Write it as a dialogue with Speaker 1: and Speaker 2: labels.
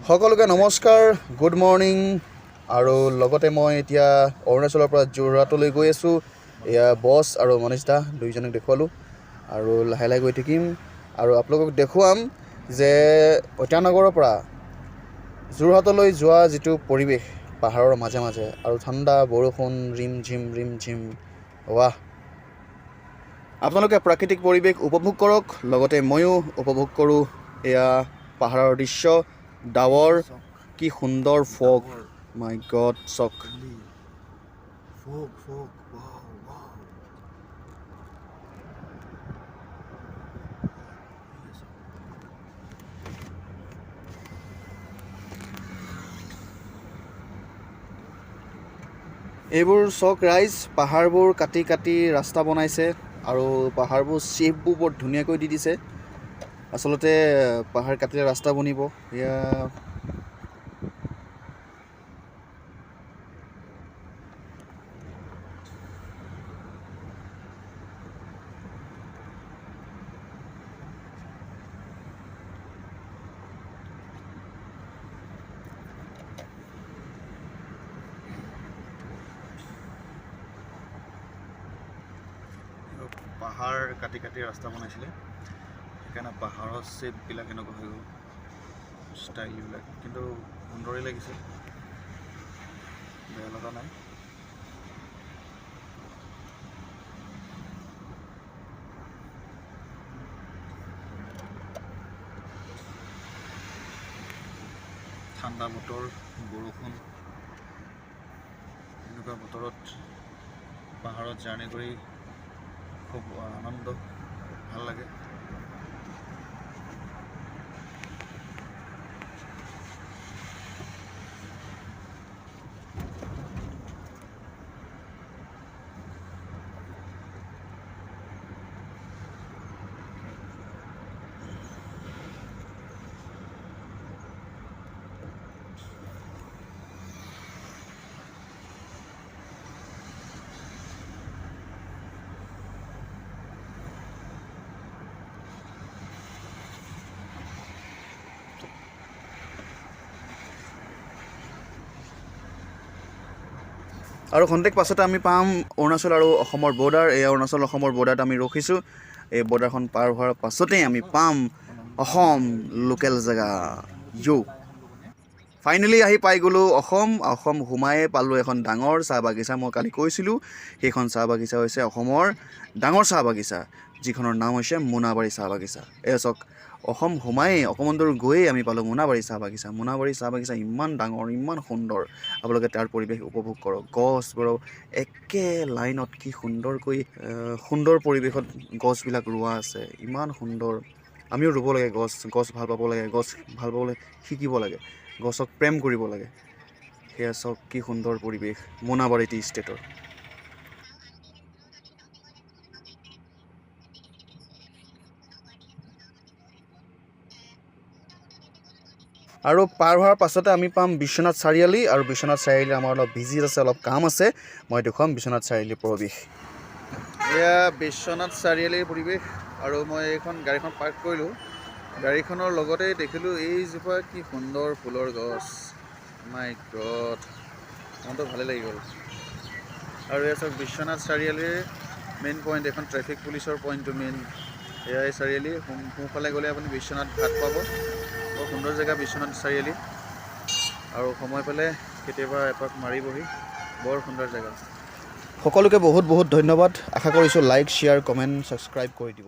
Speaker 1: সকলোকে নমস্কাৰ, good morning. আৰু লগতে মই এতিয়া অৰুণাচলৰ পৰা যোৰহাটলৈ গৈ আছোঁ। এয়া বছ আৰু মনীষ দা দুইজনক দেখুৱালোঁ আৰু লাহে লাহে গৈ থাকিম আৰু আপোনালোকক দেখুৱাম যে ঐতিহ্যনগৰৰ পৰা যোৰহাটলৈ যোৱা যিটো পৰিৱেশ পাহাৰৰ মাজে মাজে আৰু ঠাণ্ডা বৰষুণ ৰিম ঝিম ৱাহ। আপোনালোকে প্ৰাকৃতিক পৰিৱেশ উপভোগ কৰক, লগতে ময়ো উপভোগ কৰোঁ। এয়া পাহাৰৰ দৃশ্য, ডাৱৰ, কি সুন্দৰ ফগ, মাই গড চক। এইবোৰ চক ৰাইজ, পাহাৰবোৰ কাটি কাটি ৰাস্তা বনাইছে আৰু পাহাৰবোৰ শ্বেপবোৰ বৰ ধুনীয়াকৈ দি দিছে। আচলতে পাহাৰ কাটিলে ৰাস্তা বনিব। এয়া পাহাৰ কাটি কাটি ৰাস্তা বনাইছিলে, সেইকাৰণে পাহাৰৰ শ্বেপবিলাক এনেকুৱা হৈ গ'ল, ষ্টাইলবিলাক। কিন্তু সুন্দৰেই লাগিছে, বেয়া লগা নাই। ঠাণ্ডা বতৰ, বৰষুণ, এনেকুৱা বতৰত পাহাৰত জাৰ্ণি কৰি খুব আনন্দ, ভাল লাগে। আৰু খন্তেক পাছতে আমি পাম অৰুণাচল আৰু অসমৰ বৰ্ডাৰ। এই অৰুণাচল অসমৰ বৰ্ডাৰত আমি ৰখিছোঁ। এই বৰ্ডাৰখন পাৰ হোৱাৰ পাছতেই আমি পাম অসম, লোকেল জেগা। ফাইনেলি আহি পাই গ'লোঁ অসম সোমায়ে পালোঁ এখন ডাঙৰ চাহ বাগিচা। মই কালি কৈছিলোঁ, সেইখন চাহ বাগিচা হৈছে অসমৰ ডাঙৰ চাহ বাগিচা, যিখনৰ নাম হৈছে মোনাবাৰী চাহ বাগিচা। এই চাওক, অসম সোমায়েই অকণমান দূৰ গৈয়ে আমি পালোঁ মোনাবাৰী চাহ বাগিচা। মোনাবাৰী চাহ বাগিচা ইমান ডাঙৰ, ইমান সুন্দৰ। আপোনালোকে তাৰ পৰিৱেশ উপভোগ কৰক। গছবোৰো একে লাইনত কি সুন্দৰকৈ সুন্দৰ পৰিৱেশত গছবিলাক ৰোৱা আছে, ইমান সুন্দৰ। আমিও ৰুব লাগে গছ ভাল পাব লাগে, গছ ভাল পাবলৈ শিকিব লাগে, গছক প্ৰেম কৰিব লাগে। সেয়া চাওক কি সুন্দৰ পৰিৱেশ মোনাবাৰী টি ষ্টেটৰ। আৰু পাৰ হোৱাৰ পাছতে আমি পাম বিশ্বনাথ চাৰিআলি, আৰু বিশ্বনাথ চাৰিআলি আমাৰ অলপ ভিজিট আছে, অলপ কাম আছে। মই দেখুৱাম বিশ্বনাথ চাৰিআলিৰ পৰিৱেশ। এয়া বিশ্বনাথ চাৰিআলিৰ পৰিৱেশ। আৰু মই এইখন গাড়ীখন পাৰ্ক কৰিলোঁ, গাড়ীখনৰ লগতেই দেখিলোঁ এইজোপা কি সুন্দৰ ফুলৰ গছ, মাই গড, মনটো ভালেই লাগি গ'ল। আৰু এয়া চাওক বিশ্বনাথ চাৰিআলিৰ মেইন পইণ্ট, এখন ট্ৰেফিক পুলিচৰ পইণ্টটো মেইন। এয়াই চাৰিআলি, সোঁফালে গ'লে আপুনি বিশ্বনাথ ঘাট পাব। বৰ সুন্দৰ জেগা বিশ্বনাথ চাৰিআলি, আৰু সময় পালে কেতিয়াবা এপাক মাৰিবহি, বৰ সুন্দৰ জেগা। সকলোকে বহুত বহুত ধন্যবাদ। আশা কৰিছোঁ লাইক, শ্বেয়াৰ, কমেণ্ট, ছাবস্ক্ৰাইব কৰি দিব।